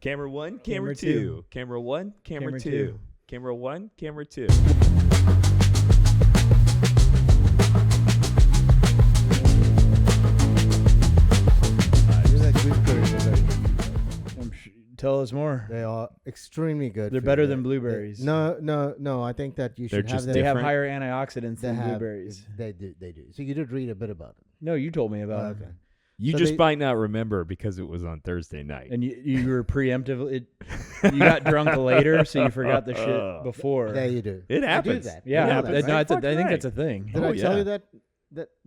Camera one, camera two. Camera one, camera two. Camera one, camera two. Tell us more. They are extremely good. They're better than blueberries. No. I think that you should have them. They have higher antioxidants than blueberries. They do. So you did read a bit about it. No, you told me about it. Okay. You just might not remember because it was on Thursday night. And you were preemptively. You got drunk later, so you forgot the shit before. Yeah, you do. It happens. You do that. Yeah, you know that, no, right? I think that's a thing. Did I tell you that?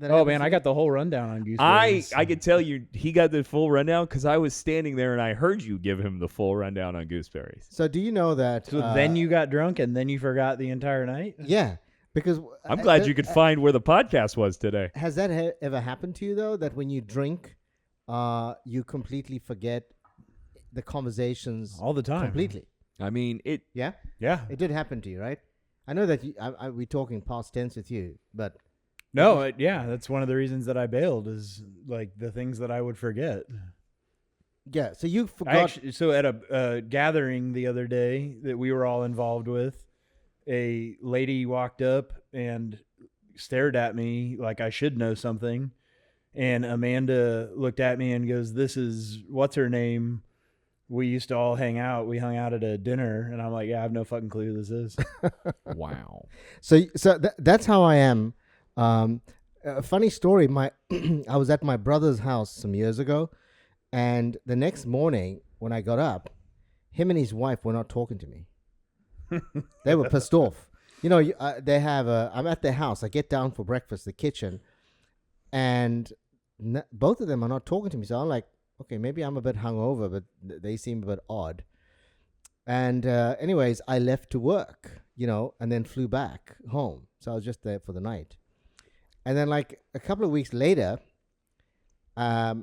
Oh man, I got the whole rundown on Gooseberries. I could tell you he got the full rundown because I was standing there and I heard you give him the full rundown on Gooseberries. So do you know that? So then you got drunk and then you forgot the entire night? Yeah, because I'm glad you could find where the podcast was today. Has that ever happened to you though? That when you drink, you completely forget the conversations all the time. Completely. I mean it. Yeah. It did happen to you, right? I know that we're talking past tense with you, but. No, that's one of the reasons that I bailed is like the things that I would forget. Yeah, so you forgot. So at a gathering the other day that we were all involved with, a lady walked up and stared at me like I should know something. And Amanda looked at me and goes, "This is, what's her name? We used to all hang out. We hung out at a dinner." And I'm like, "Yeah, I have no fucking clue who this is." Wow. So that's how I am. A funny story. I was at my brother's house some years ago, and the next morning when I got up, him and his wife were not talking to me. They were pissed off. You know, they have I'm at their house. I get down for breakfast, the kitchen, and both of them are not talking to me. So I'm like, okay, maybe I'm a bit hungover, but they seem a bit odd. And anyways, I left to work, and then flew back home. So I was just there for the night. And then like a couple of weeks later, I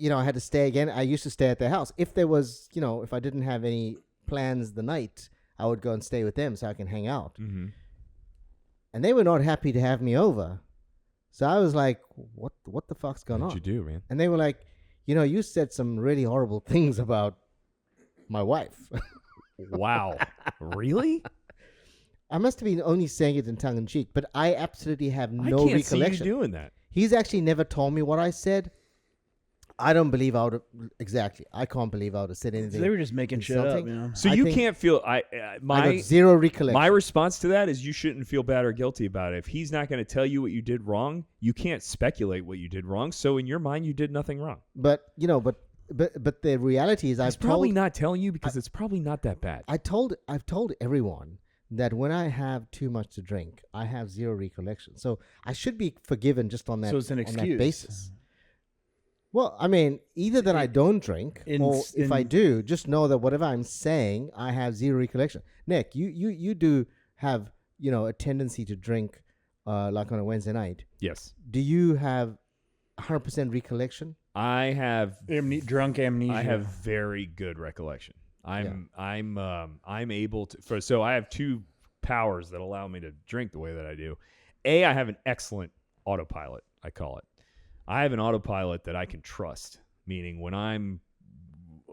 had to stay again. I used to stay at their house. If there was, if I didn't have any plans the night, I would go and stay with them so I can hang out. Mm-hmm. And they were not happy to have me over. So I was like, what the fuck's going on? What'd you do, man? And they were like, you said some really horrible things about my wife. Wow. Really? I must have been only saying it in tongue in cheek, but I absolutely have no recollection. I can't see you doing that. He's actually never told me what I said. I don't believe I would have, exactly. I can't believe I would have said anything. So they were just making shit up, So you can't feel, I got zero recollection. My response to that is you shouldn't feel bad or guilty about it. If he's not going to tell you what you did wrong, you can't speculate what you did wrong. So in your mind, you did nothing wrong. But, but the reality is He's probably not telling you because it's probably not that bad. I've told everyone that when I have too much to drink, I have zero recollection. So I should be forgiven just on that, so it's an excuse. On that basis. Well, I mean, either that I don't drink, or if I do, just know that whatever I'm saying, I have zero recollection. Nick, you do have, a tendency to drink like on a Wednesday night. Yes. Do you have 100% recollection? I have drunk amnesia. I have very good recollection. I'm able to. So I have two powers that allow me to drink the way that I do. I have an excellent autopilot, I call it. I have an autopilot that I can trust, meaning when I'm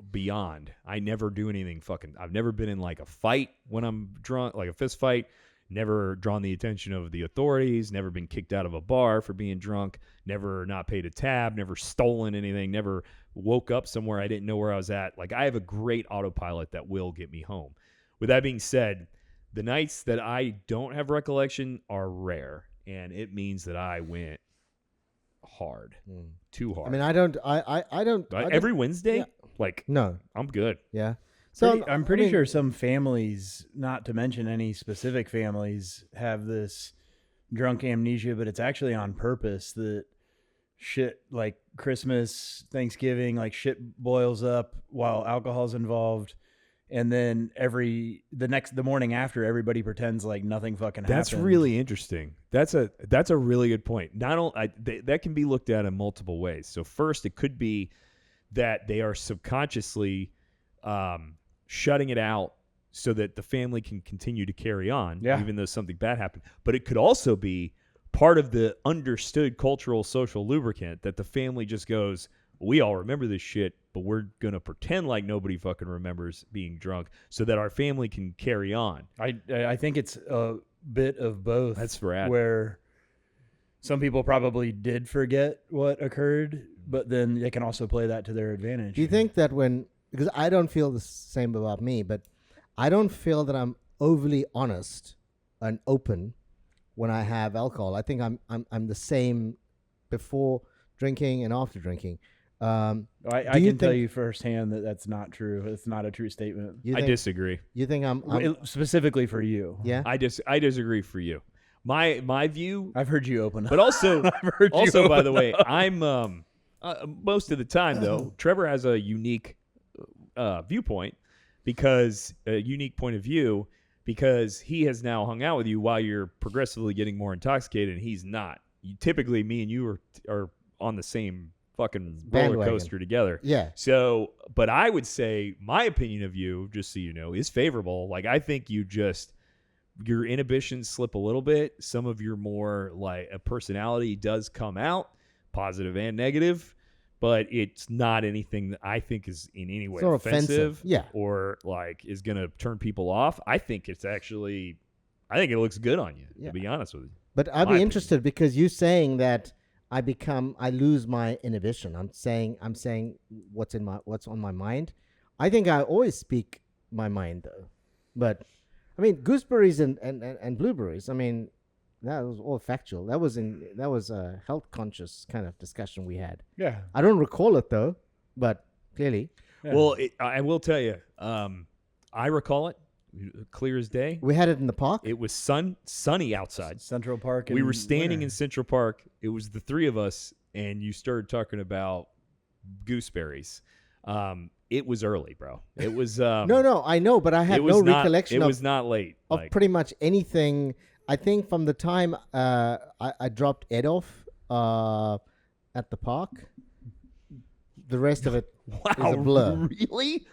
beyond, I never do anything I've never been in like a fight when I'm drunk, like a fist fight, never drawn the attention of the authorities, never been kicked out of a bar for being drunk, never not paid a tab, never stolen anything, never woke up somewhere I didn't know where I was at. Like I have a great autopilot that will get me home. With that being said, the nights that I don't have recollection are rare, and it means that I went hard, too hard. I mean, I don't. Every Wednesday, no, I'm good. Yeah. So I'm pretty sure some families, not to mention any specific families, have this drunk amnesia, but it's actually on purpose that shit like Christmas, Thanksgiving, like shit boils up while alcohol's involved. And then the morning after, everybody pretends like nothing fucking happened. That's really interesting. That's a really good point. Not only that can be looked at in multiple ways. So first, it could be that they are subconsciously shutting it out so that the family can continue to carry on, even though something bad happened. But it could also be part of the understood cultural social lubricant that the family just goes, we all remember this shit. but we're going to pretend like nobody fucking remembers being drunk so that our family can carry on. I think it's a bit of both. That's rad. Where some people probably did forget what occurred, but then they can also play that to their advantage. Do you think that because I don't feel the same about me, but I don't feel that I'm overly honest and open when I have alcohol. I think I'm the same before drinking and after drinking. I can tell you firsthand that that's not true. It's not a true statement. I disagree. You think I'm specifically for you? Yeah, I disagree for you. My view. I've heard you open up. But also, I've heard you also by open the way, up. I'm most of the time though. Trevor has a unique viewpoint because a unique point of view because he has now hung out with you while you're progressively getting more intoxicated, and he's not. Typically, me and you are on the same fucking roller coaster together. Yeah. So, but I would say my opinion of you, just so you know, is favorable. Like, I think your inhibitions slip a little bit. Some of your more like a personality does come out, positive and negative, but it's not anything that I think is in any way offensive. Yeah. Or like is going to turn people off. I think it looks good on you, to be honest with you. But I'd be interested because you saying that I lose my inhibition. I'm saying what's on my mind. I think I always speak my mind though. But I mean, gooseberries and blueberries. I mean, that was all factual. That was a health conscious kind of discussion we had. Yeah. I don't recall it though, but clearly. Yeah. Well, I will tell you, I recall it clear as day. We had it in the park. It was sunny outside. Central Park. We were standing in Central Park. It was the three of us, and you started talking about gooseberries. It was early, bro. It was no, I know, but I had no recollection. It was not late. Of pretty much anything. I think from the time I dropped Ed off at the park, the rest of it is a blur. Really?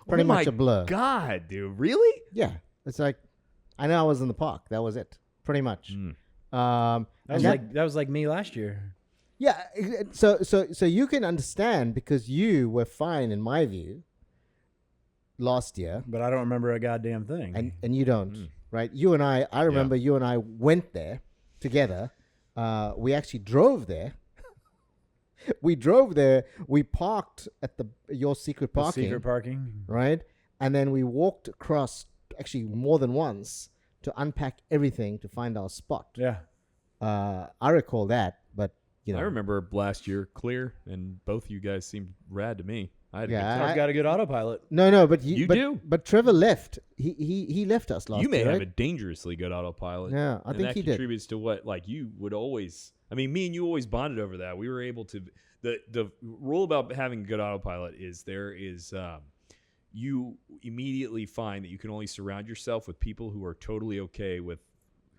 Pretty much a blur. God, dude, really? Yeah, it's like I know I was in the park. That was it, pretty much. That was like me last year. Yeah, so you can understand because you were fine in my view last year, But I don't remember a goddamn thing. and you don't, right? You and I remember you and I went there together. We actually drove there. We drove there. We parked at your secret parking. Secret parking. Right? And then we walked across actually more than once to unpack everything to find our spot. Yeah. I recall that, but you know. I remember last year clear, and both of you guys seemed rad to me. I've got a good autopilot. No, but you do. But Trevor left. He left us last year. You may have right? a dangerously good autopilot. Yeah, I think that he did. contributes to what like you would always. I mean, me and you always bonded over that. We were able to. The rule about having a good autopilot is you immediately find that you can only surround yourself with people who are totally okay with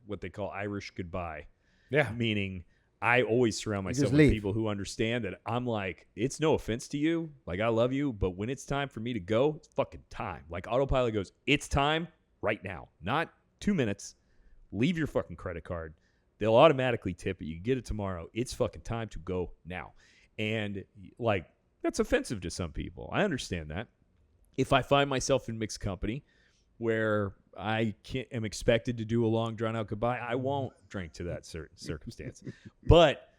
what they call Irish goodbye. Yeah. Meaning, I always surround myself with people who understand that I'm like, it's no offense to you. Like, I love you. But when it's time for me to go, it's fucking time. Like, autopilot goes, it's time right now. Not 2 minutes. Leave your fucking credit card. They'll automatically tip it. You get it tomorrow. It's fucking time to go now. And, like, that's offensive to some people. I understand that. If I find myself in mixed company where I am expected to do a long, drawn-out goodbye, I won't drink to that certain circumstance. But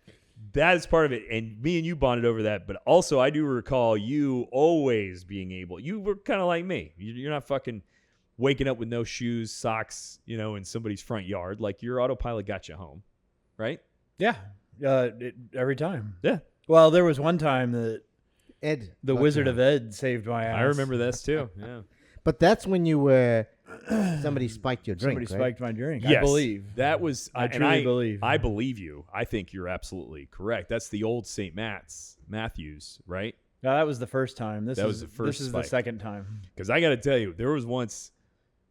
that is part of it. And me and you bonded over that. But also, I do recall you always being able. You were kind of like me. You're not fucking waking up with no shoes, socks, in somebody's front yard. Like, your autopilot got you home, right? Yeah. Every time. Yeah. Well, there was one time that Ed, the Wizard of Ed saved my ass. I remember this too. Yeah. But that's when you were somebody spiked your drink. Somebody right? spiked my drink. Yes, I believe. that was. I truly believe. I believe you. I think you're absolutely correct. That's the old St. Matthews, right? No, that was the first time. This is the spike. second time. Because I got to tell you, there was once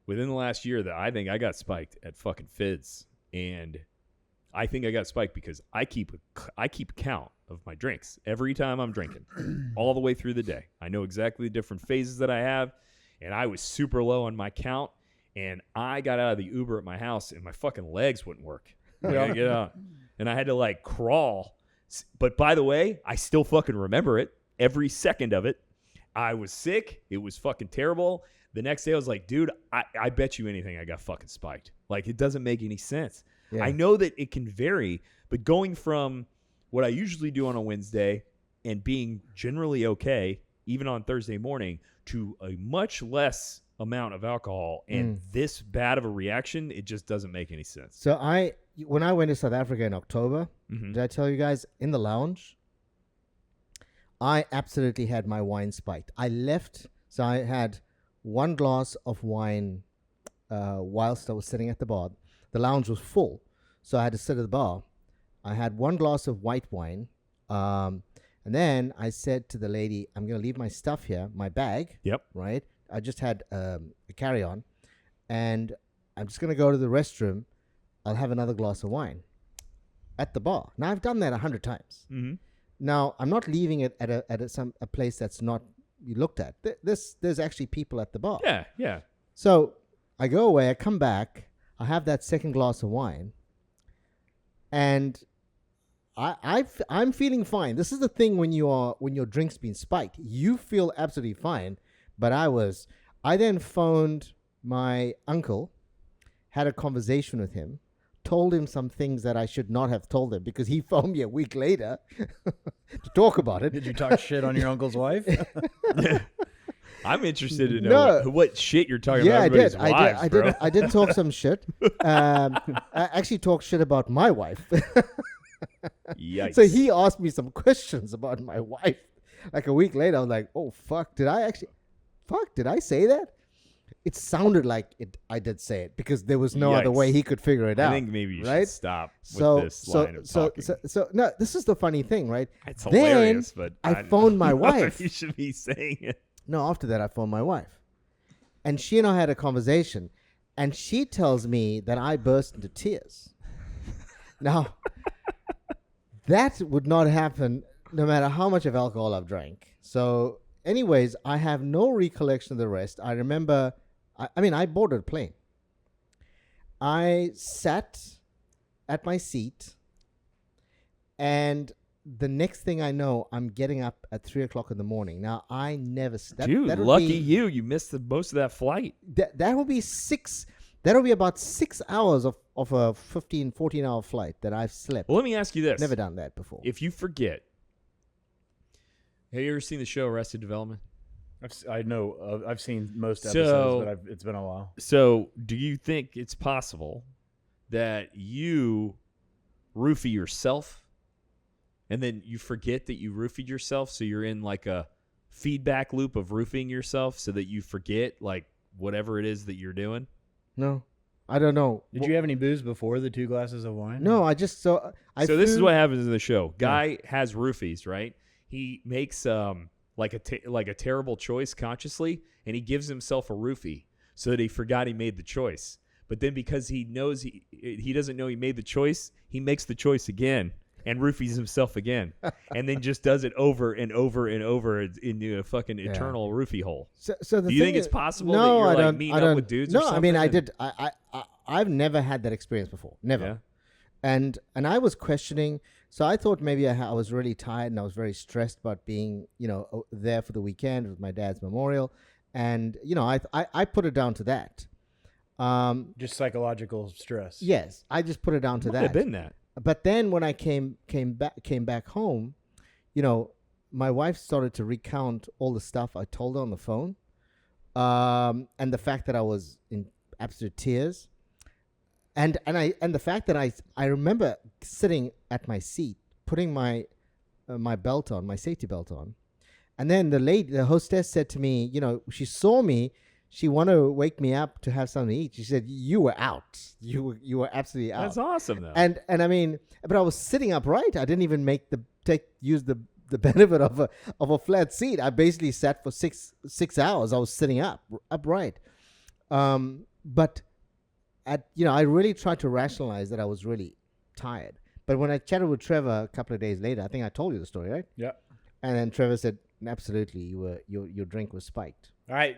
within the last year that I think I got spiked at fucking Fizz, and I think I got spiked because I keep count of my drinks every time I'm drinking, all the way through the day. I know exactly the different phases that I have, and I was super low on my count, and I got out of the Uber at my house, and my fucking legs wouldn't work. I gotta get out, and I had to like crawl. But by the way, I still fucking remember it, every second of it. I was sick. It was fucking terrible. The next day I was like, dude, I bet you anything I got fucking spiked. Like, it doesn't make any sense. Yeah. I know that it can vary, but going from what I usually do on a Wednesday and being generally okay, even on Thursday morning, to a much less amount of alcohol and this bad of a reaction, it just doesn't make any sense. So when I went to South Africa in October, did I tell you guys, in the lounge, I absolutely had my wine spiked. I left, so I had one glass of wine whilst I was sitting at the bar. The lounge was full, so I had to sit at the bar. I had one glass of white wine, and then I said to the lady, I'm going to leave my stuff here, my bag, right? I just had a carry-on, and I'm just going to go to the restroom. I'll have another glass of wine at the bar. Now, I've done that 100 times. Now, I'm not leaving it at a place that's not you looked at. There's actually people at the bar. Yeah. So I go away. I come back. I have that second glass of wine, and I'm feeling fine. This is the thing when your drink's been spiked, you feel absolutely fine. But I then phoned my uncle, had a conversation with him, told him some things that I should not have told him because he phoned me a week later to talk about it. Did you talk shit on your uncle's wife? I'm interested to know what shit you're talking about. I did talk some shit. I actually talked shit about my wife. Yikes. So he asked me some questions about my wife. Like a week later, I was like, "Oh fuck! Did I say that?" It sounded like I did say it because there was no other way he could figure it out. I think maybe you right? should stop with this line of talking. So no, this is the funny thing, right? It's hilarious, but I phoned my wife. You should be saying it. No, after that, I phoned my wife. And she and I had a conversation. And she tells me that I burst into tears. Now, that would not happen no matter how much of alcohol I've drank. So, anyways, I have no recollection of the rest. I remember, I boarded a plane. I sat at my seat, and the next thing I know, I'm getting up at 3 o'clock in the morning. Now, I never... Dude, lucky you. You missed most of that flight. That will be that'll be about 6 hours of a 14-hour flight that I've slept. Well, let me ask you this. Never done that before. If you forget... Have you ever seen the show Arrested Development? I've seen most episodes, but it's been a while. So, do you think it's possible that you roofie yourself and then you forget that you roofied yourself, so you're in like a feedback loop of roofing yourself so that you forget like whatever it is that you're doing? No, I don't know. Did you have any booze before the 2 glasses of wine? No, I just so this is what happens in the show. Guy has roofies, right? He makes like a terrible choice consciously, and he gives himself a roofie so that he forgot he made the choice. But then because he knows he doesn't know he made the choice, he makes the choice again and roofies himself again, and then just does it over and over and over into a fucking eternal roofie hole. So do you think it's possible that you're like meeting up with dudes? No, or something? I mean I did. I've never had that experience before. Never. Yeah. And I was questioning. So I thought maybe I was really tired and I was very stressed about being, there for the weekend with my dad's memorial. And, I put it down to that. Just psychological stress. Yes. I just put it down to that. Might have been that. But then when I came back home, my wife started to recount all the stuff I told her on the phone. And the fact that I was in absolute tears. And the fact that I remember sitting at my seat, putting my belt on, my safety belt on, and then the hostess said to me, she saw me, she wanted to wake me up to have something to eat. She said, "You were out. You were absolutely out." That's awesome, though. And I mean, but I was sitting upright. I didn't even use the benefit of a flat seat. I basically sat for six hours. I was sitting upright. But I really tried to rationalize that I was really tired. But when I chatted with Trevor a couple of days later, I think I told you the story, right? Yeah. And then Trevor said, "Absolutely, your drink was spiked." I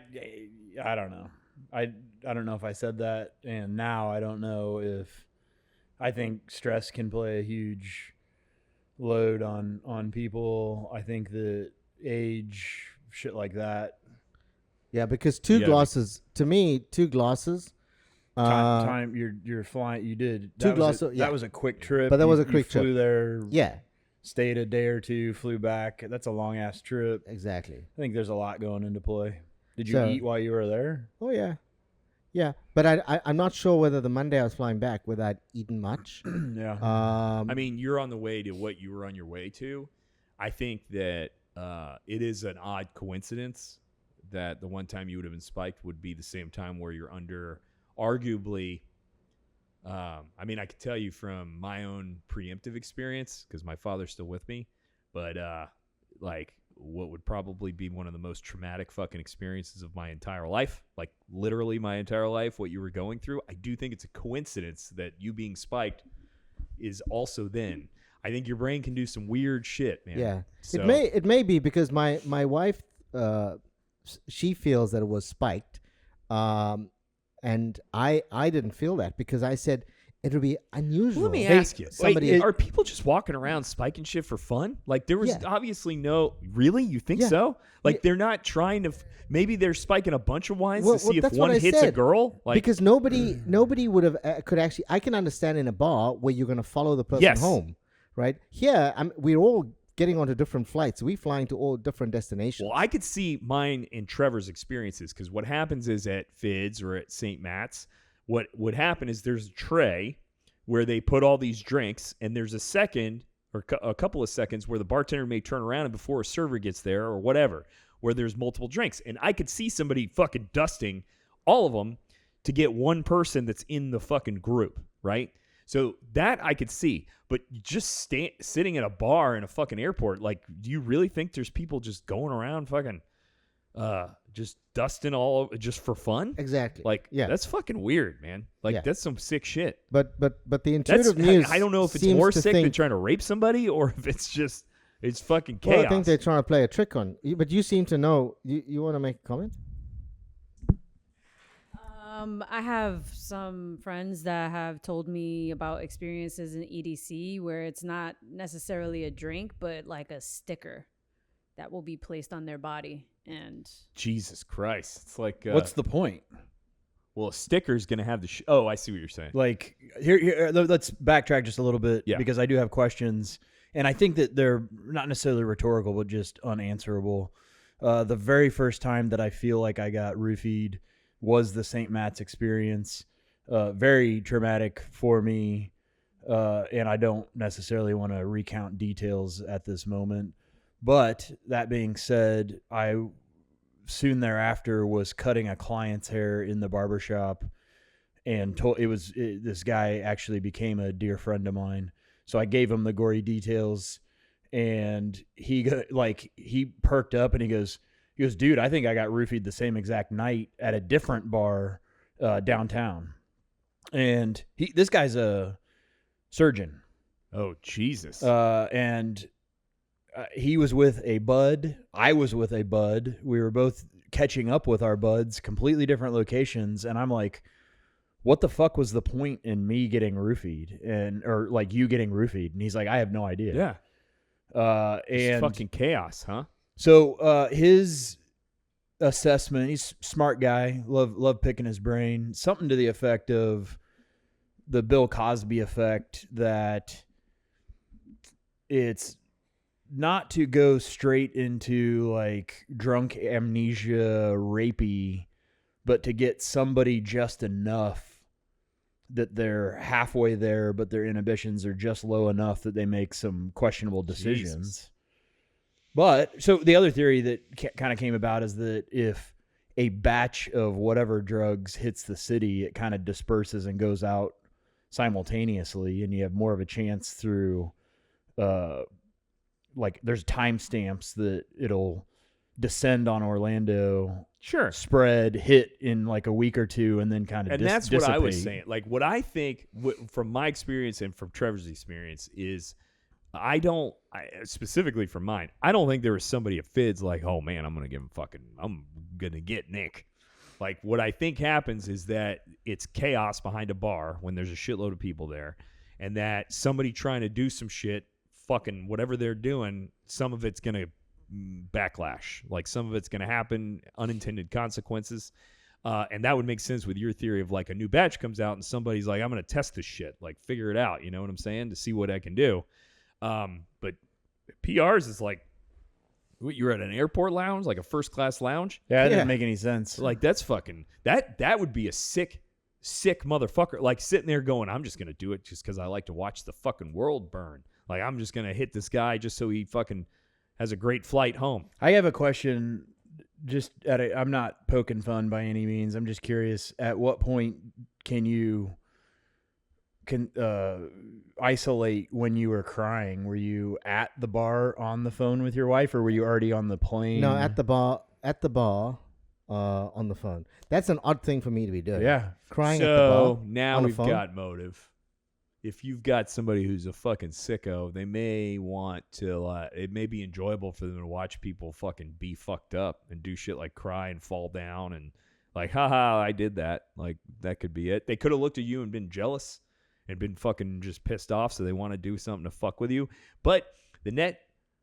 don't know. I don't know if I said that, and now I don't know if I think stress can play a huge load on people. I think that age shit like that. Yeah, because two Yeah, glasses, to me, two glasses. Time you're flying. You did Two that glasses, That was a quick trip. But that was a You quick trip. Flew there. Yeah, Stayed a day or two. Flew back. That's a long ass trip. exactly. I think there's a lot going into play. Did you So- eat while you were there? Oh yeah, yeah. But I'm not sure whether the Monday I was flying back whether I'd eaten much. Yeah. I mean, you're on the way to what you were on your way to. I think that it is an odd coincidence that the one time you would have been spiked would be the same time where you're under, arguably. I mean, I could tell you from my own preemptive experience because my father's still with me, but like what would probably be one of the most traumatic fucking experiences of my entire life, like literally my entire life, what you were going through. I do think it's a coincidence that you being spiked is also then. I think your brain can do some weird shit, man. Yeah, So, it may be because my wife she feels that it was spiked, and I didn't feel that because I said it would be unusual. Let me ask you, somebody- are people just walking around spiking shit for fun? Like there was Yeah. obviously no, really? You think Yeah. so? Like Yeah. they're not trying to, maybe they're spiking a bunch of wines Well, to see if that's what one I hits a said. girl? Like, because nobody would have could actually. I can understand in a bar where you're going to follow the person Yes. home, right? Here, we're all getting onto different flights. We're flying to all different destinations. well, I could see mine and Trevor's experiences because what happens is at Fids or at St. Matt's, what would happen is there's a tray where they put all these drinks, and there's a second or a couple of seconds where the bartender may turn around and before a server gets there or whatever, where there's multiple drinks. And I could see somebody fucking dusting all of them to get one person that's in the fucking group, right? So that I could see. But just sitting at a bar in a fucking airport, like, do you really think there's people just going around fucking just dusting all over just for fun? Exactly. Like, yeah. that's fucking weird, man. Like, Yeah. that's some sick shit. But the That's intuitive news. I don't know if it's seems more to sick than think, trying to rape somebody or if it's just it's fucking chaos. Well, I think they're trying to play a trick on you. But you seem to know. You want to make a comment? I have some friends that have told me about experiences in EDC where it's not necessarily a drink, but like a sticker that will be placed on their body. And Jesus Christ. It's like What's the point? well, a sticker's going to have the oh, I see what you're saying. Like here, let's backtrack just a little bit Yeah. because I do have questions, and I think that they're not necessarily rhetorical, but just unanswerable. The very first time that I feel like I got roofied was the St. Matt's experience. Very traumatic for me, and I don't necessarily want to recount details at this moment. But that being said, I soon thereafter was cutting a client's hair in the barbershop, and this guy actually became a dear friend of mine. So I gave him the gory details, and he perked up and he goes, dude, I think I got roofied the same exact night at a different bar downtown. And this guy's a surgeon. Oh, Jesus. And he was with a bud. I was with a bud. We were both catching up with our buds, completely different locations. And I'm like, what the fuck was the point in me getting roofied or like you getting roofied? And he's like, I have no idea. yeah. It's And fucking chaos, huh? so his assessment, he's a smart guy, love picking his brain, something to the effect of the Bill Cosby effect, that it's not to go straight into like drunk amnesia rapey, but to get somebody just enough that they're halfway there, but their inhibitions are just low enough that they make some questionable decisions. Jesus. But so the other theory that kind of came about is that if a batch of whatever drugs hits the city, it kind of disperses and goes out simultaneously, and you have more of a chance through like there's timestamps that it'll descend on Orlando, Sure. spread, hit in like a week or two, and then kind of And that's what I was dissipate. saying. Like, what I think from my experience and from Trevor's experience is specifically from mine, I don't think there was somebody at Fids like, oh man, I'm going to get Nick. Like, what I think happens is that it's chaos behind a bar when there's a shitload of people there, and that somebody trying to do some shit, fucking whatever they're doing, some of it's going to backlash. Like some of it's going to happen, unintended consequences. And that would make sense with your theory of like a new batch comes out and somebody's like, I'm going to test this shit, like figure it out. You know what I'm saying? To see what I can do. But PRs is like, what, you're at an airport lounge, like a first class lounge? Yeah, it didn't make any sense. Like that's fucking, that would be a sick motherfucker. Like sitting there going, I'm just going to do it just because I like to watch the fucking world burn. Like I'm just going to hit this guy just so he fucking has a great flight home. I have a question. I'm not poking fun by any means. I'm just curious. At what point can you isolate when you were crying? Were you at the bar on the phone with your wife, or were you already on the plane? No, at the bar. On the phone. That's an odd thing for me to be doing. Yeah, crying at the bar. So now on the we've phone? got motive. If you've got somebody who's a fucking sicko, they may want to, it may be enjoyable for them to watch people fucking be fucked up and do shit like cry and fall down and like, haha, I did that. Like, that could be it. They could have looked at you and been jealous and been fucking just pissed off, so they want to do something to fuck with you. But the net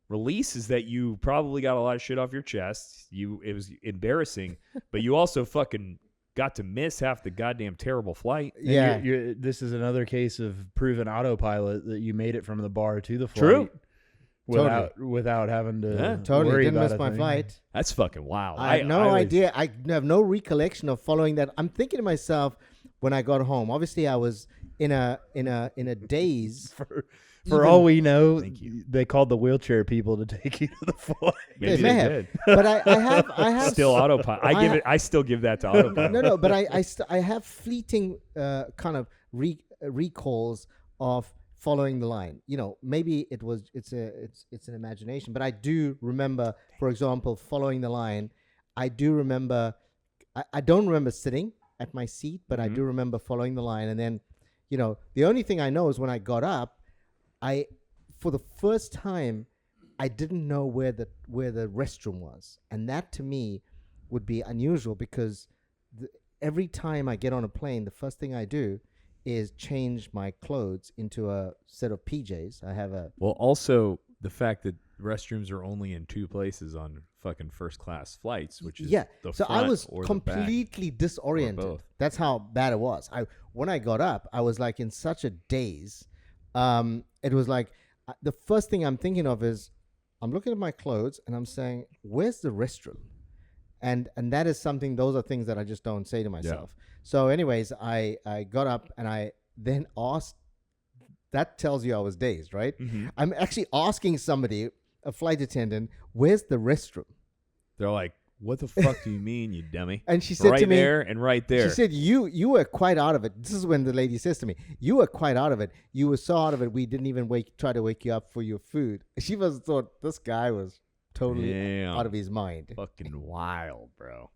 release is that you probably got a lot of shit off your chest. It was embarrassing, but you also fucking got to miss half the goddamn terrible flight. And Yeah. this is another case of proven autopilot that you made it from the bar to the flight. True. Without having to Totally worry didn't about miss a my thing. flight. That's fucking wild. I have no always- idea. I have no recollection of following that. I'm thinking to myself when I got home. Obviously, I was in a daze. For all we know, Thank you. they called the wheelchair people to take you to the flight. Maybe They they may have. did. But I have Still autopilot. I still give that to autopilot. no, but I have fleeting kind of recalls of following the line. You know, maybe it's an imagination, but I do remember, for example, following the line. I do remember. I don't remember sitting at my seat, but I do remember following the line. And then, you know, the only thing I know is when I got up, for the first time, I didn't know where the restroom was, and that to me would be unusual because every time I get on a plane, the first thing I do is change my clothes into a set of PJs. I have a Well, also the fact that restrooms are only in two places on fucking first class flights, which is the so front I was or the completely back, or disoriented. both. That's how bad it was. When I got up, I was like in such a daze. It was like the first thing I'm thinking of is I'm looking at my clothes and I'm saying, "Where's the restroom?" And that is something. Those are things that I just don't say to myself. So, anyways, I got up and I then asked. That tells you I was dazed, right? Mm-hmm. I'm actually asking somebody, a flight attendant, "Where's the restroom?" They're like, "What the fuck do you mean, you dummy?" And she said right to me, there and right there. She said, you were quite out of it. This is when the lady says to me, "You were quite out of it. You were so out of it, we didn't even try to wake you up for your food." She must have thought this guy was totally out of his mind. Fucking wild, bro.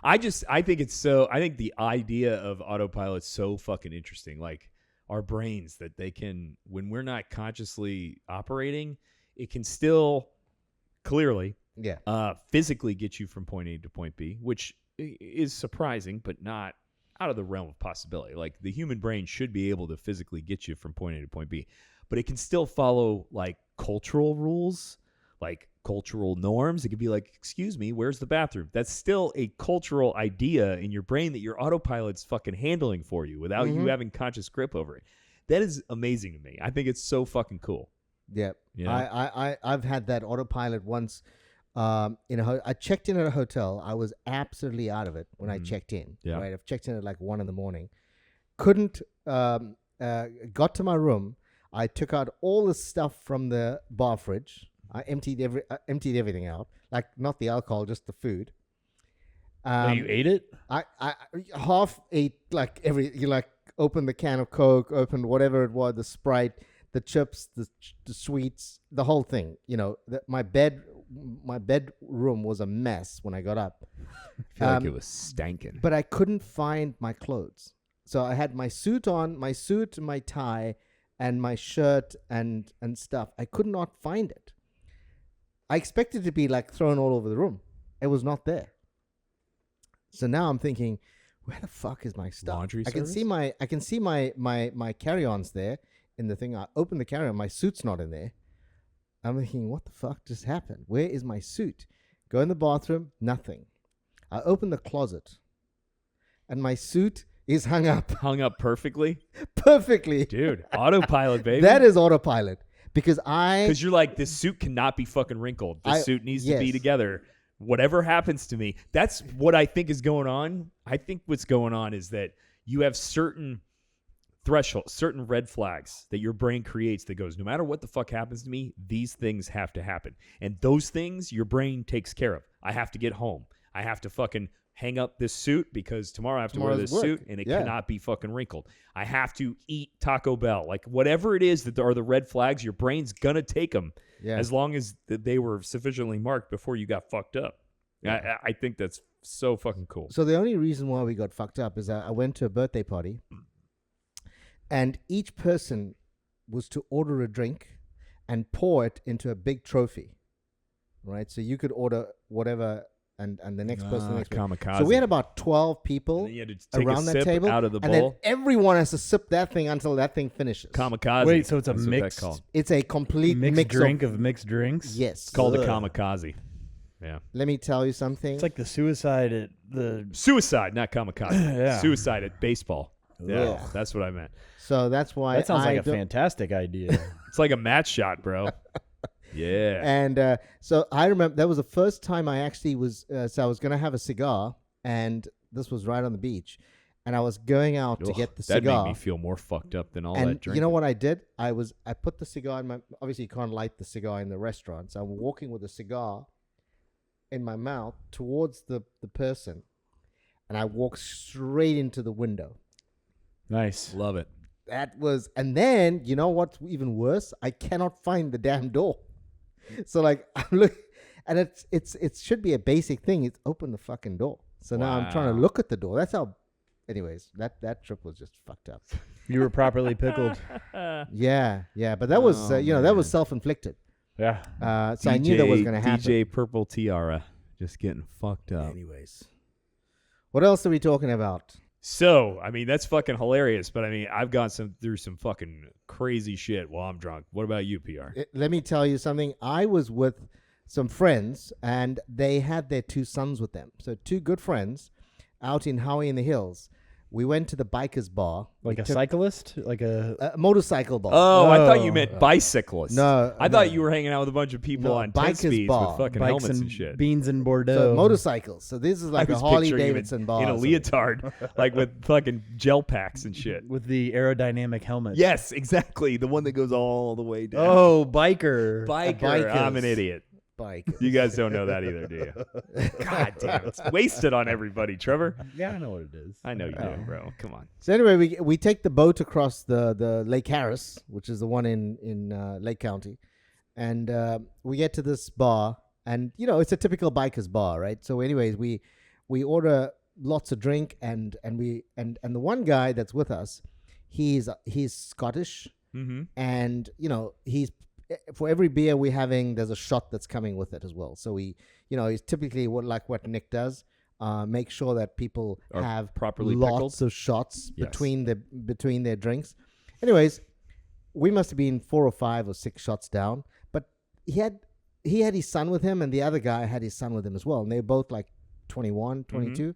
I think the idea of autopilot's so fucking interesting. Like our brains, that they can, when we're not consciously operating, it can still clearly physically get you from point A to point B, which is surprising, but not out of the realm of possibility. Like the human brain should be able to physically get you from point A to point B, but it can still follow like cultural rules, like cultural norms. It could be like, "Excuse me, where's the bathroom?" That's still a cultural idea in your brain that your autopilot's fucking handling for you without you having conscious grip over it. That is amazing to me. I think it's so fucking cool. Yeah. You know? I've had that autopilot once. I checked in at a hotel. I was absolutely out of it when I checked in. Yeah. Right. I've checked in at like 1 a.m. Couldn't got to my room. I took out all the stuff from the bar fridge. I emptied everything out. Like not the alcohol, just the food. You ate it? I half ate like opened the can of Coke, opened whatever it was, the Sprite, the chips, the sweets, the whole thing. You know, my bedroom was a mess when I got up. I feel like it was stankin'. But I couldn't find my clothes. So I had my suit on, my tie, and my shirt and stuff. I could not find it. I expected it to be like thrown all over the room. It was not there. So now I'm thinking, where the fuck is my stuff? Laundry I can service? see my carry-ons there in the thing. I open the carry-on, my suit's not in there. I'm thinking, what the fuck just happened? Where is my suit? Go in the bathroom, nothing. I open the closet, and my suit is hung up Hung up perfectly. perfectly. Dude, autopilot, baby. That is autopilot. Because you're like, this suit cannot be fucking wrinkled. This suit needs to be yes. together. Whatever happens to me, that's what I think is going on. I think what's going on is that you have certain thresholds, certain red flags that your brain creates that goes, no matter what the fuck happens to me, these things have to happen. And those things your brain takes care of. I have to get home. I have to fucking hang up this suit because tomorrow I have to wear this suit and it cannot be fucking wrinkled. I have to eat Taco Bell. Like whatever it is that are the red flags, your brain's going to take them as long as they were sufficiently marked before you got fucked up. Yeah. I think that's so fucking cool. So the only reason why we got fucked up is I went to a birthday party and each person was to order a drink and pour it into a big trophy, right? So you could order whatever and the next person, the next kamikaze. So we had about 12 people you had to take around a that sip table. out of the and bowl. then everyone has to sip that thing until that thing finishes. Kamikaze. Wait, so it's a That's what mixed- that's called. It's a complete Mixed mix drink of of mixed drinks. yes. It's called a Ugh. kamikaze. Yeah. Let me tell you something. It's like the suicide at the. Suicide, not kamikaze. Yeah. Suicide at baseball. Yeah, Ugh. that's what I meant. So that's why That sounds I like a don't- fantastic idea. It's like a match shot, bro. Yeah. And so I remember that was the first time I actually was. So I was going to have a cigar, and this was right on the beach, and I was going out to Ugh, get the that cigar. made me feel more fucked up than all And that drinking. you know what I did? I put the cigar in my. Obviously, you can't light the cigar in the restaurant, so I'm walking with a cigar in my mouth towards the person, and I walked straight into the window. Nice. Love it. That was, and then you know what's even worse? I cannot find the damn door. So like I'm looking, and it should be a basic thing. It's open the fucking door. So now I'm trying to Wow. look at the door. That's how. Anyways, that trip was just fucked up. You were properly pickled. Yeah, but that was Oh, that was man. self-inflicted. Yeah. So I knew that was going to happen. DJ Purple Tiara just getting fucked up. Anyways, what else are we talking about? So, I mean, that's fucking hilarious. But I mean, I've gone through some fucking crazy shit while I'm drunk. What about you, PR? Let me tell you something. I was with some friends, and they had their two sons with them. So two good friends out in Howie in the Hills. We went to the bikers bar. Like We a took cyclist? Like a. a motorcycle bar. Oh, I thought you Oh. meant bicyclists. No, I thought no. you were hanging out with a bunch of people No, on 10 bikers speeds bar. with fucking Bikes helmets and and shit. beans and Bordeaux. So motorcycles. So this is like I a was Harley picturing him Davidson bar. in a or leotard, like with fucking gel packs and shit. with the aerodynamic helmet. Yes, exactly. The one that goes all the way down. Oh, biker. biker. I'm an bikers. idiot. Bike. You guys don't know that either, do you? God damn, it's wasted on everybody, Trevor. Yeah, I know what it is. I know you Oh. do, bro. Come on. So anyway, we take the boat across the Lake Harris, which is the one in Lake County, and we get to this bar, and it's a typical bikers bar, right? So anyways, we order lots of drink, and the one guy that's with us, he's Scottish, Mm-hmm. and he's for every beer we're having, there's a shot that's coming with it as well. So he's typically what Nick does. Make sure that people Are have properly lots pickled? of shots Yes. between their drinks. Anyways, we must have been 4 or 5 or 6 shots down, but he had his son with him, and the other guy had his son with him as well, and they were both like 21, 22.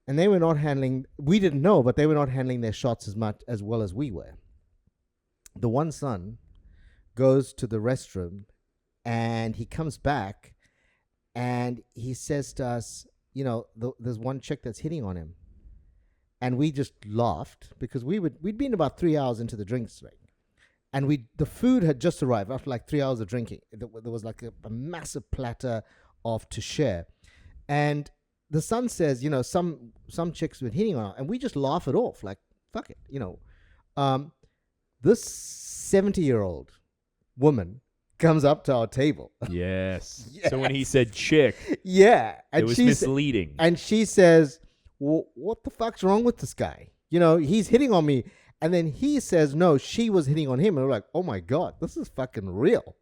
And they were not handling, we didn't know, but they were not handling their shots as well as we were. The one son goes to the restroom, and he comes back, and he says to us, there's one chick that's hitting on him. And we just laughed because we'd been about 3 hours into the drinks, right? And the food had just arrived after like 3 hours of drinking. There was like a massive platter to share. And the son says, some chicks were hitting on her, and we just laugh it off, like, fuck it, this 70-year-old woman comes up to our table. Yes. So when he said chick, Yeah. And it was she's- misleading. And she says, what the fuck's wrong with this guy? He's hitting on me. And then he says, no, she was hitting on him. And we're like, oh my God, this is fucking real.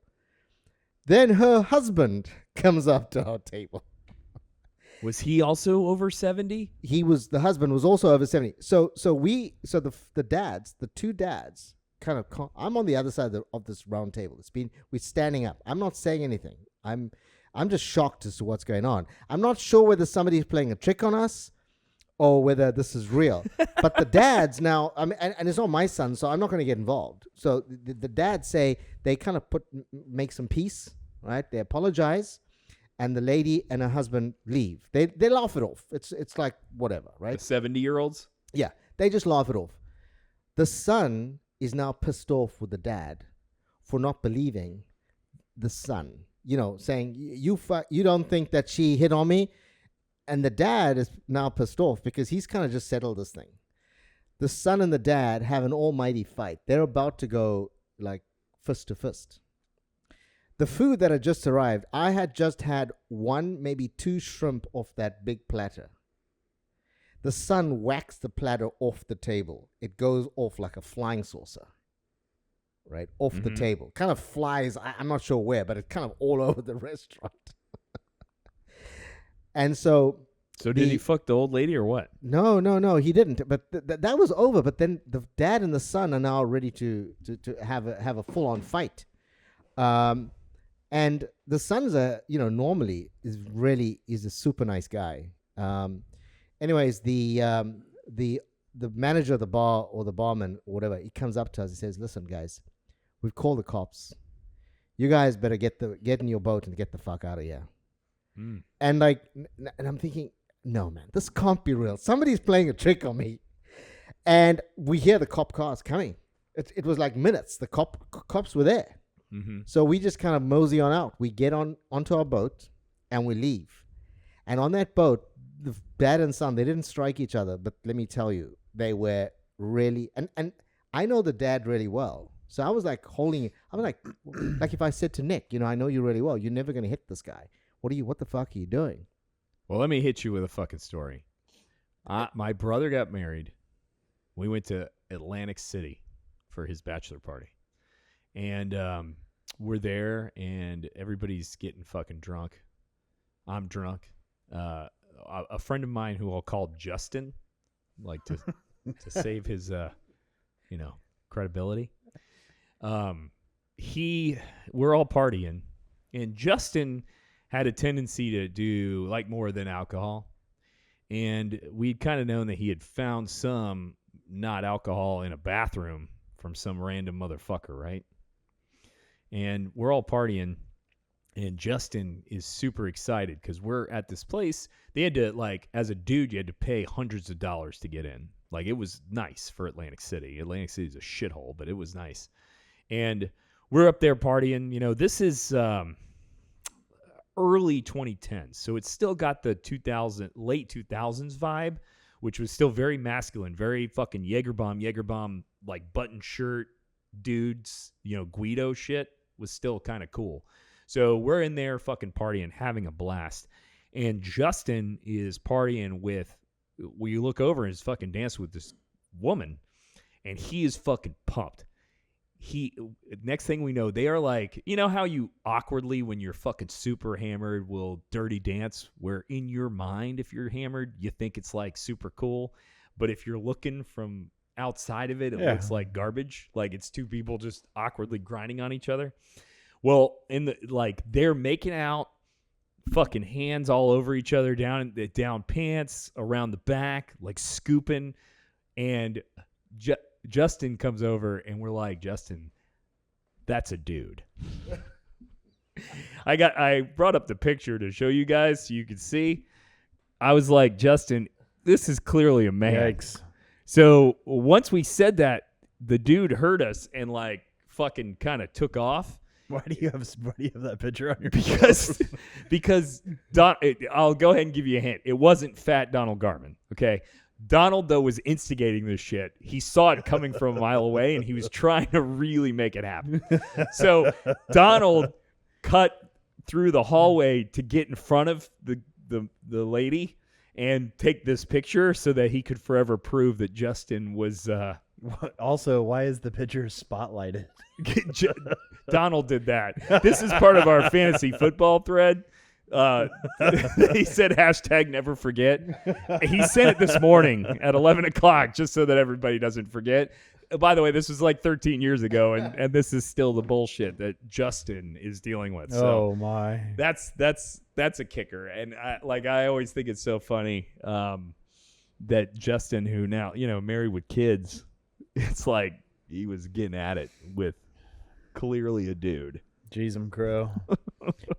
Then her husband comes up to our table. Was he also over 70? The husband was also over 70. So the two dads kind of I'm on the other side of this round table. We're standing up. I'm not saying anything. I'm just shocked as to what's going on. I'm not sure whether somebody's playing a trick on us or whether this is real. But the dads now, I mean, and it's not my son, so I'm not going to get involved. So the dads say they kind of make some peace, right? They apologize, and the lady and her husband leave. They laugh it off. It's like whatever, right? The 70-year-olds? Yeah, they just laugh it off. The son is now pissed off with the dad for not believing the son. You know, saying, you don't think that she hit on me? And the dad is now pissed off because he's kind of just settled this thing. The son and the dad have an almighty fight. They're about to go like fist to fist. The food that had just arrived, I had just had 1, maybe 2 shrimp off that big platter. The son whacks the platter off the table. It goes off like a flying saucer, right? Off the table. Kind of flies, I'm not sure where, but it's kind of all over the restaurant. And so did he fuck the old lady or what? No, he didn't. But that was over. But then the dad and the son are now ready to have a full-on fight. And the son's normally is a super nice guy. Anyways, the manager of the bar or the barman or whatever, he comes up to us and says, "Listen, guys, we've called the cops. You guys better get in your boat and get the fuck out of here." And I'm thinking, no, man, this can't be real. Somebody's playing a trick on me. And we hear the cop cars coming. It was like minutes. The cops were there. So we just kind of mosey on out. We get onto our boat and we leave. And on that boat, the dad and son, they didn't strike each other, but let me tell you, they were really, and I know the dad really well. So I was like like if I said to Nick, I know you really well. You're never going to hit this guy. What the fuck are you doing? Well, let me hit you with a fucking story. My brother got married. We went to Atlantic City for his bachelor party. And we're there, and everybody's getting fucking drunk. I'm drunk. A friend of mine who I'll call Justin, like to save his, credibility. We're all partying, and Justin had a tendency to do like more than alcohol. And we'd kind of known that he had found some not alcohol in a bathroom from some random motherfucker, right? And we're all partying, and Justin is super excited because we're at this place. They had to, like, as a dude, you had to pay hundreds of dollars to get in. Like, it was nice for Atlantic City. Atlantic City is a shithole, but it was nice. And we're up there partying. This is early 2010s, so it's still got the late 2000s vibe, which was still very masculine, very fucking Jagerbomb, like button shirt dudes, Guido shit was still kind of cool. So we're in there fucking partying, having a blast. And Justin is partying with, you look over and he's fucking dancing with this woman, and he is fucking pumped. Next thing we know, they are like, how you awkwardly, when you're fucking super hammered, will dirty dance, where in your mind, if you're hammered, you think it's like super cool. But if you're looking from outside of it, it looks like garbage. Like it's two people just awkwardly grinding on each other. Well, they're making out, fucking hands all over each other, down pants, around the back, like scooping. And Justin comes over, and we're like, Justin, that's a dude. I brought up the picture to show you guys so you could see. I was like, Justin, this is clearly a man. Yikes. So once we said that, the dude heard us and like fucking kind of took off. Why do you have that picture on your because I'll go ahead and give you a hint. It wasn't fat Donald Garman, okay? Donald, though, was instigating this shit. He saw it coming from a mile away, and he was trying to really make it happen. So Donald cut through the hallway to get in front of the lady and take this picture so that he could forever prove that Justin was... Also, why is the picture spotlighted? Donald did that. This is part of our fantasy football thread. He said hashtag never forget. He sent it this morning at 11 o'clock just so that everybody doesn't forget. by the way, this was like 13 years ago, and this is still the bullshit that Justin is dealing with. So Oh my. that's a kicker, and I always think it's so funny that Justin, who now married with kids, it's like he was getting at it with clearly a dude. Jeez, I'm crow.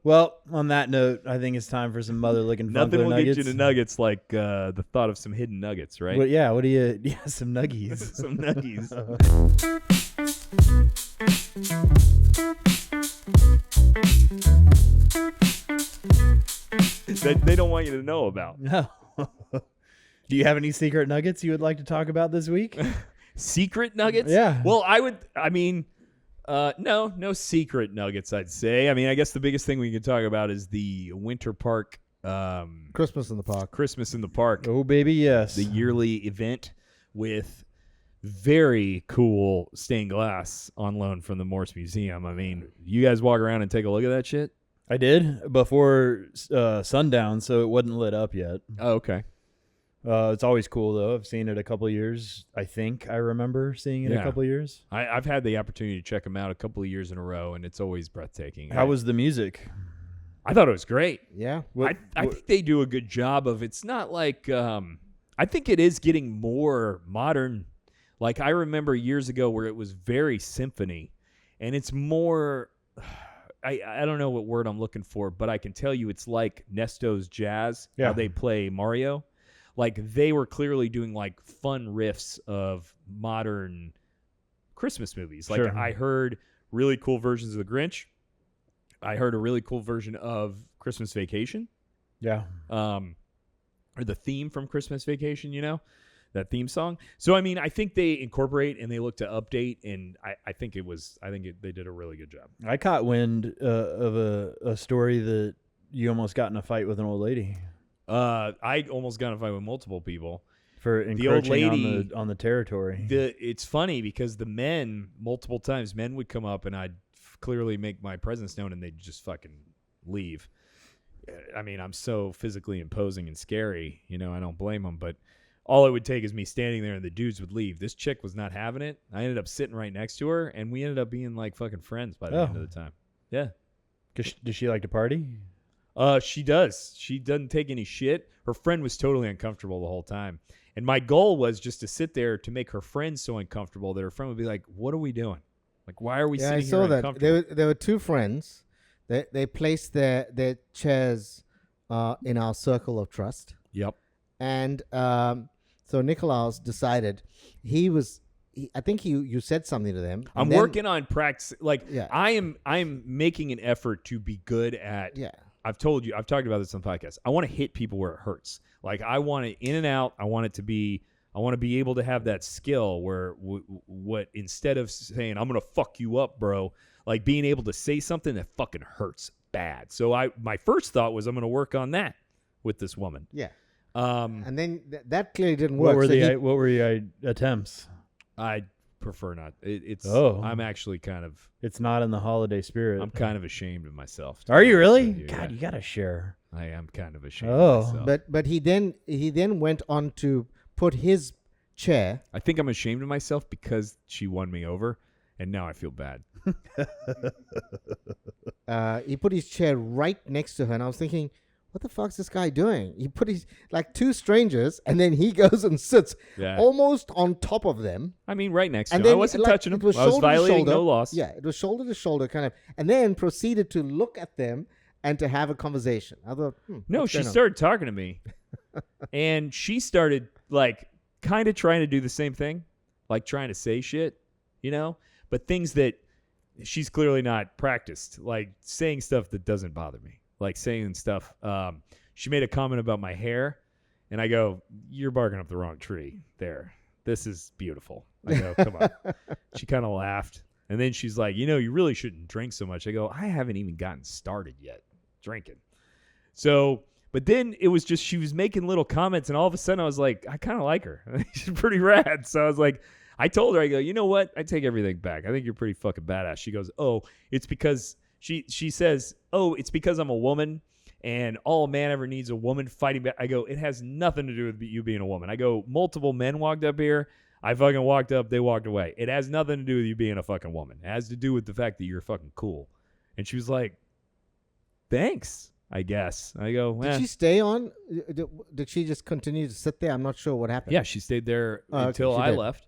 Well, on that note, I think it's time for some mother-looking Nothing will nuggets. get you to nuggets like the thought of some hidden nuggets, right? What do you? Yeah, some nuggies. Some nuggies. that they don't want you to know about. No. Do you have any secret nuggets you would like to talk about this week? Secret nuggets? Yeah. Well, no secret nuggets, I'd say. I mean, I guess the biggest thing we can talk about is the Winter Park. Christmas in the Park. Christmas in the Park. Oh, baby, yes. The yearly event with very cool stained glass on loan from the Morse Museum. I mean, you guys walk around and take a look at that shit? I did before sundown, so it wasn't lit up yet. Oh, okay. It's always cool, though. I've seen it a couple of years. I think I remember seeing it a couple of years. I've had the opportunity to check them out a couple of years in a row, and it's always breathtaking. How was the music? I thought it was great. Yeah. I think they do a good job of, it's not like, I think it is getting more modern. Like I remember years ago where it was very symphony, and it's more, I don't know what word I'm looking for, but I can tell you it's like Nesto's Jazz, how they play Mario. Like they were clearly doing like fun riffs of modern Christmas movies. Like I heard really cool versions of The Grinch. I heard a really cool version of Christmas Vacation. Yeah. Or the theme from Christmas Vacation, that theme song. So, I mean, I think they incorporate and they look to update, and I think they did a really good job. I caught wind of a story that you almost got in a fight with an old lady. I almost got in a fight with multiple people. For the old lady on the territory. It's funny because the men, multiple times, men would come up and I'd clearly make my presence known and they'd just fucking leave. I mean, I'm so physically imposing and scary, I don't blame them, but all it would take is me standing there and the dudes would leave. This chick was not having it. I ended up sitting right next to her and we ended up being like fucking friends by the end of the time. Yeah. Does she like to party? She does. She doesn't take any shit. Her friend was totally uncomfortable the whole time. And my goal was just to sit there to make her friend so uncomfortable that her friend would be like, what are we doing? Like, why are we sitting here uncomfortable? There were two friends. They placed their chairs in our circle of trust. Yep. And so Nicolaus decided I think you said something to them. I'm working on practice. Like, I'm making an effort to be good at. Yeah. I've talked about this on the podcast. I want to hit people where it hurts. Like, I want it in and out. I want to be able to have that skill where what instead of saying, I'm going to fuck you up, bro, like being able to say something that fucking hurts bad. So my first thought was I'm going to work on that with this woman. Yeah. And then that clearly didn't work. What were your attempts? I prefer not. I'm actually kind of. It's not in the holiday spirit. I'm kind of ashamed of myself. Are you really? God, you gotta share. I am kind of ashamed of myself. But he then went on to put his chair. I think I'm ashamed of myself because she won me over, and now I feel bad. He put his chair right next to her, and I was thinking, what the fuck's this guy doing? He put his, like, two strangers, and then he goes and sits almost on top of them. I mean, right next to him. I wasn't touching him. I was violating no laws. Yeah, it was shoulder to shoulder kind of. And then proceeded to look at them and to have a conversation. I thought, no, she started talking to me. And she started, like, kind of trying to do the same thing. Like, trying to say shit, But things that she's clearly not practiced. Like, saying stuff that doesn't bother me. Like saying stuff. She made a comment about my hair, and I go, "You're barking up the wrong tree. There, this is beautiful." I go, "Come on." She kind of laughed, and then she's like, "You really shouldn't drink so much." I go, "I haven't even gotten started yet drinking." So, but then it was just she was making little comments, and all of a sudden I was like, I kind of like her. She's pretty rad. So I was like, I told her, I go, "You know what? I take everything back. I think you're pretty fucking badass." She goes, "Oh, it's because." She says, "Oh, it's because I'm a woman, and all a man ever needs a woman fighting back." I go, "It has nothing to do with you being a woman." I go, "Multiple men walked up here. I fucking walked up, they walked away. It has nothing to do with you being a fucking woman. It has to do with the fact that you're fucking cool. And she was like, thanks, I guess. I go, Did she stay on? Did she just continue to sit there? I'm not sure what happened. yeah, she stayed there Oh, okay, until she I did. left.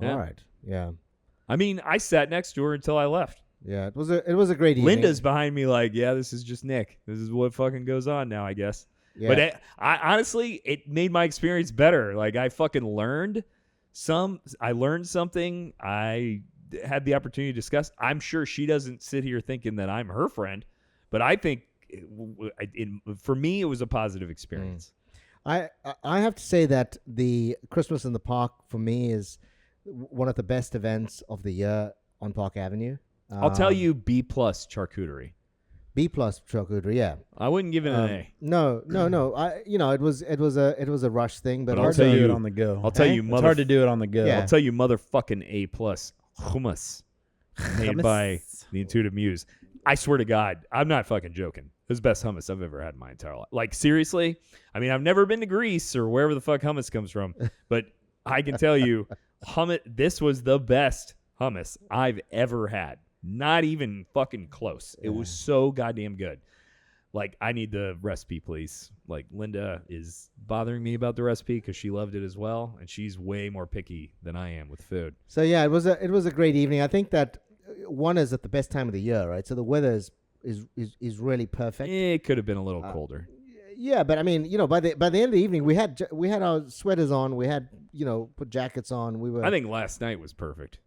Yeah. All right. Yeah. I mean, I sat next to her until I left. Yeah. It was a great evening. Linda's behind me like, yeah, this is just Nick. This is what fucking goes on now, I guess. Yeah. But I honestly, it made my experience better. Like, I fucking learned something. I had the opportunity to discuss. I'm sure she doesn't sit here thinking that I'm her friend, but I think for me, it was a positive experience. I have to say that the Christmas in the Park for me is one of the best events of the year on Park Avenue. I'll tell you, B+ charcuterie. B+ charcuterie. Yeah. I wouldn't give it an A. No. It was a rush thing, but I'll hard tell to do you- it on the go. I'll tell Hey? you, It's hard to do it on the go. Yeah. I'll tell you, motherfucking A+ hummus made by the Intuitive Muse. I swear to God, I'm not fucking joking. It was the best hummus I've ever had in my entire life. Like, seriously? I mean, I've never been to Greece or wherever the fuck hummus comes from, but I can tell you, this was the best hummus I've ever had. Not even fucking close. It was so goddamn good. Like, I need the recipe, please. Like, Linda is bothering me about the recipe because she loved it as well, and she's way more picky than I am with food. So yeah, it was a great evening. I think that one is at the best time of the year, right? So the weather is really perfect. It could have been a little colder. Yeah, but I mean, by the end of the evening, we had our sweaters on. We had put jackets on. We were. I think last night was perfect.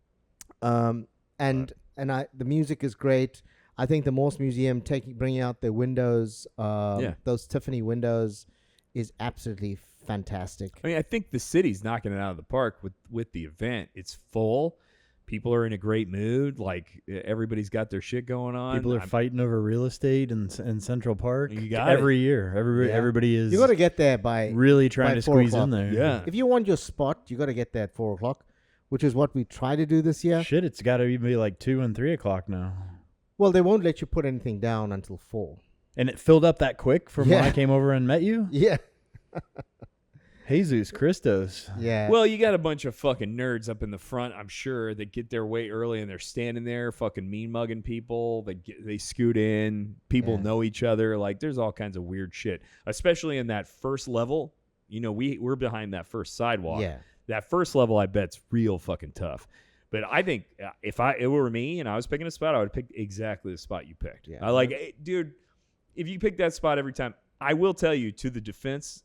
The music is great. I think the Morse Museum bringing out their windows, those Tiffany windows, is absolutely fantastic. I mean, I think the city's knocking it out of the park with the event. It's full. People are in a great mood. Like, everybody's got their shit going on. People are fighting over real estate in Central Park. You got every year. Everybody is. You got to get there by really trying by to 4 squeeze o'clock. in there. Yeah. If you want your spot, you got to get there at 4 o'clock, which is what we try to do this year. Shit, it's got to be like 2 and 3 o'clock now. Well, they won't let you put anything down until 4. And it filled up that quick from when I came over and met you? Yeah. Jesus Christos. Yeah. Well, you got a bunch of fucking nerds up in the front, I'm sure, that get there way early and they're standing there fucking mean mugging people. They scoot in. People know each other. Like, there's all kinds of weird shit, especially in that first level. We're behind that first sidewalk. Yeah. That first level, I bet's real fucking tough. But I think if it were me and I was picking a spot, I would pick exactly the spot you picked. Yeah. I like, hey, dude, if you pick that spot every time, I will tell you, to the defense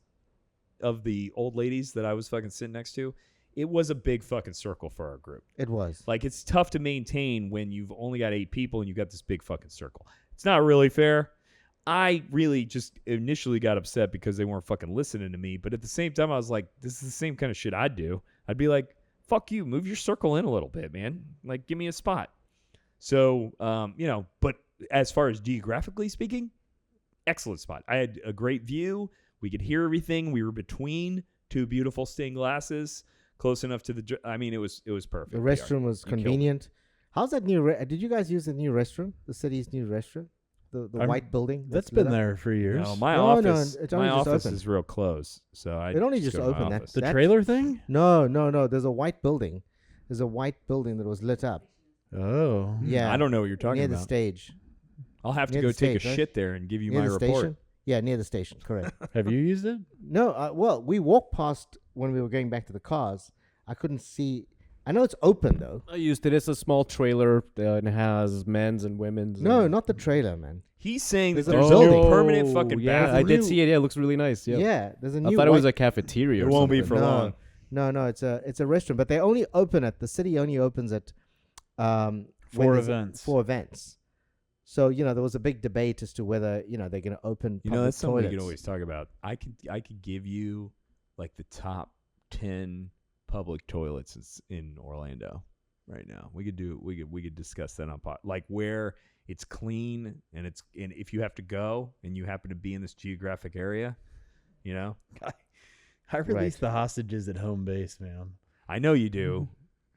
of the old ladies that I was fucking sitting next to, it was a big fucking circle for our group. It was. Like, it's tough to maintain when you've only got 8 people and you've got this big fucking circle. It's not really fair. I really just initially got upset because they weren't fucking listening to me. But at the same time, I was like, this is the same kind of shit I'd do. I'd be like, fuck you, move your circle in a little bit, man. Like, give me a spot. So, but as far as geographically speaking, excellent spot. I had a great view. We could hear everything. We were between 2 beautiful stained glasses, close enough to the. I mean, it was perfect. The restroom was convenient. How's that new? Did you guys use the new restroom? The city's new restroom, the white building. That's lit been up? there for years. No, my No, office. it's only my just office opened. is real close, so I. It only just go to my opened. office. The That- trailer thing? No. There's a white building. There's a white building that was lit up. Oh. Yeah. I don't know what you're talking near about. the stage. I'll have to near go the take stage, a right? shit there and give you Near my the report. station. Yeah, near the station. Correct. Have you used it? No. Well, we walked past when we were going back to the cars. I couldn't see. I know it's open though. I used it. It's a small trailer and it has men's and women's. No, and not the trailer, man. He's saying that There's a there's building. no permanent fucking Yeah, bathroom. I did see it. Yeah, it looks really nice. Yeah. Yeah, there's a new. I thought it was white- a cafeteria. It or won't be something. for long. No, it's a restroom, but they only open at the city only opens at when For there's events. For events. So there was a big debate as to whether they're going to open. You know, public that's something we toilets. could always talk about. I could give you like the top 10 public toilets in Orlando right now. We could discuss that on pod, like where it's clean and if you have to go and you happen to be in this geographic area, I released the hostages at home base, man. I know you do.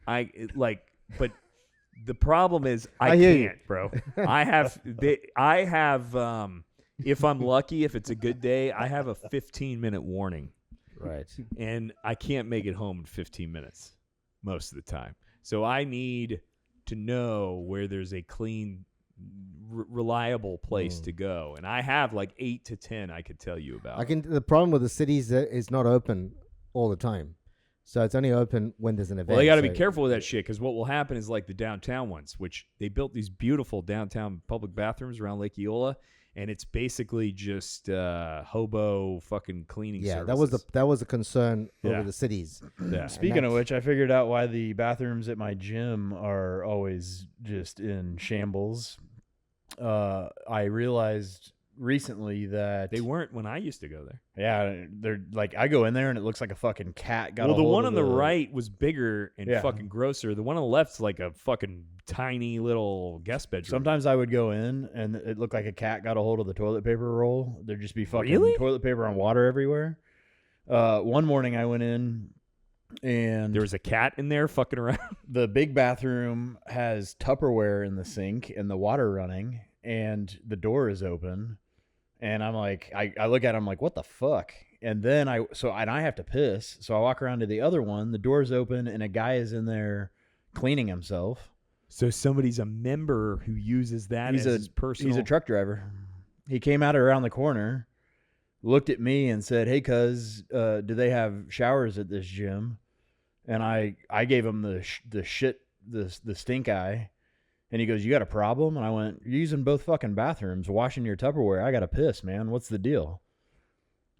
But the problem is I hear you. can't, bro. I have if I'm lucky, if it's a good day, I have a 15-minute warning. Right. And I can't make it home in 15 minutes. most of the time. So I need to know where there's a clean, reliable place to go. And I have like 8 to 10 I could tell you about. The problem with the cities is not open all the time. So it's only open when there's an event. Well, they got to be careful with that shit, because what will happen is like the downtown ones, which they built these beautiful downtown public bathrooms around Lake Eola, and it's basically just hobo fucking cleaning services. that was a concern over the cities. Yeah. Speaking of which, I figured out why the bathrooms at my gym are always just in shambles. I realized recently that They weren't when I used to go there. yeah, they're like, I go in there and it looks like a fucking cat got. Well, a the hold one of on the right was bigger and Yeah. fucking grosser. The one on the left's like a fucking tiny little guest bedroom. Sometimes I would go in and it looked like a cat got a hold of the toilet paper roll. There'd just be fucking Really? toilet paper and water everywhere. One morning I went in and there was a cat in there fucking around. the big bathroom has Tupperware in the sink and the water running, and the door is open. And I'm like, I look at it, I'm like, what the fuck? And then I have to piss. So I walk around to the other one. The door's open and a guy is in there cleaning himself. So somebody's a member who uses that as his personal. He's a truck driver. He came out around the corner, looked at me and said, "Hey, cuz, do they have showers at this gym?" And I gave him the stink eye. And he goes, "You got a problem?" And I went, "You're using both fucking bathrooms, washing your Tupperware. I got to piss, man. What's the deal?"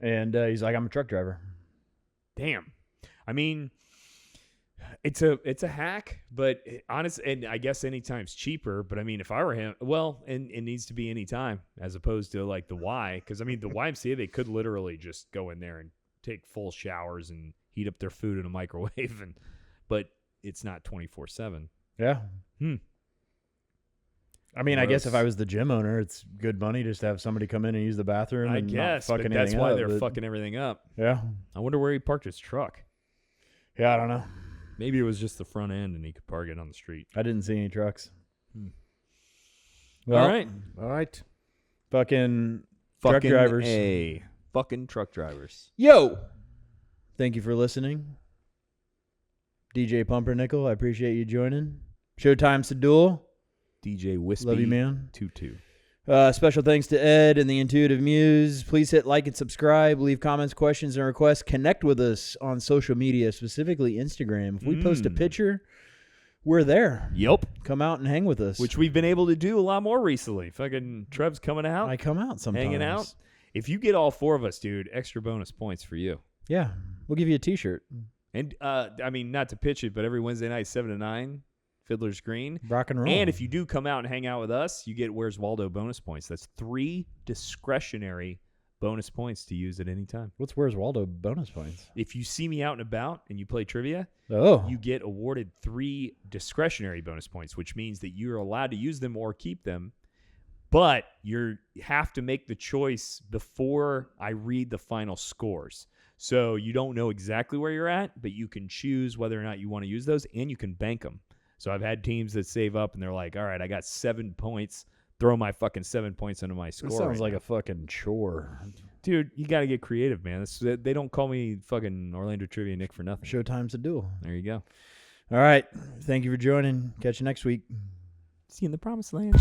And he's like, "I'm a truck driver." Damn. I mean, it's a hack, but honest, and I guess anytime's cheaper. But I mean, if I were him, well, and it needs to be anytime as opposed to like the Y, because I mean, the YMCA, they could literally just go in there and take full showers and heat up their food in a microwave, but it's not 24/7. Yeah. I mean, I guess if Gross. I was the gym owner, it's good money just to have somebody come in and use the bathroom. I and guess, not but fucking that's anything why up, they're but- fucking everything up. Yeah. I wonder where he parked his truck. Yeah, I don't know. Maybe it was just the front end and he could park it on the street. I didn't see any trucks. All right. All right. Fucking truck Fucking drivers. A. Fucking truck drivers. Yo! Thank you for listening. DJ Pumpernickel, I appreciate you joining. Showtime's to duel. DJ Wispy. Love you, man. 22. Special thanks to Ed and the Intuitive Muse. Please hit like and subscribe. Leave comments, questions, and requests. Connect with us on social media, specifically Instagram. If we post a picture, we're there. Yep. Come out and hang with us. Which we've been able to do a lot more recently. Fucking Trev's coming out, I come out sometimes. hanging out. If you get all 4 of us, dude, extra bonus points for you. Yeah. We'll give you a t-shirt. And, I mean, not to pitch it, but every Wednesday night, 7 to 9, Fiddler's Green. Rock and roll. And if you do come out and hang out with us, you get Where's Waldo bonus points. That's 3 discretionary bonus points to use at any time. What's Where's Waldo bonus points? If you see me out and about and you play trivia, Oh. you get awarded 3 discretionary bonus points, which means that you're allowed to use them or keep them, but you have to make the choice before I read the final scores. So you don't know exactly where you're at, but you can choose whether or not you want to use those, and you can bank them. So I've had teams that save up and they're like, all right, I got 7 points. Throw my fucking 7 points into my score. This sounds right like now. a fucking chore. Dude, you got to get creative, man. They don't call me fucking Orlando Trivia Nick for nothing. Showtime's a duel. There you go. All right. Thank you for joining. Catch you next week. See you in the promised land.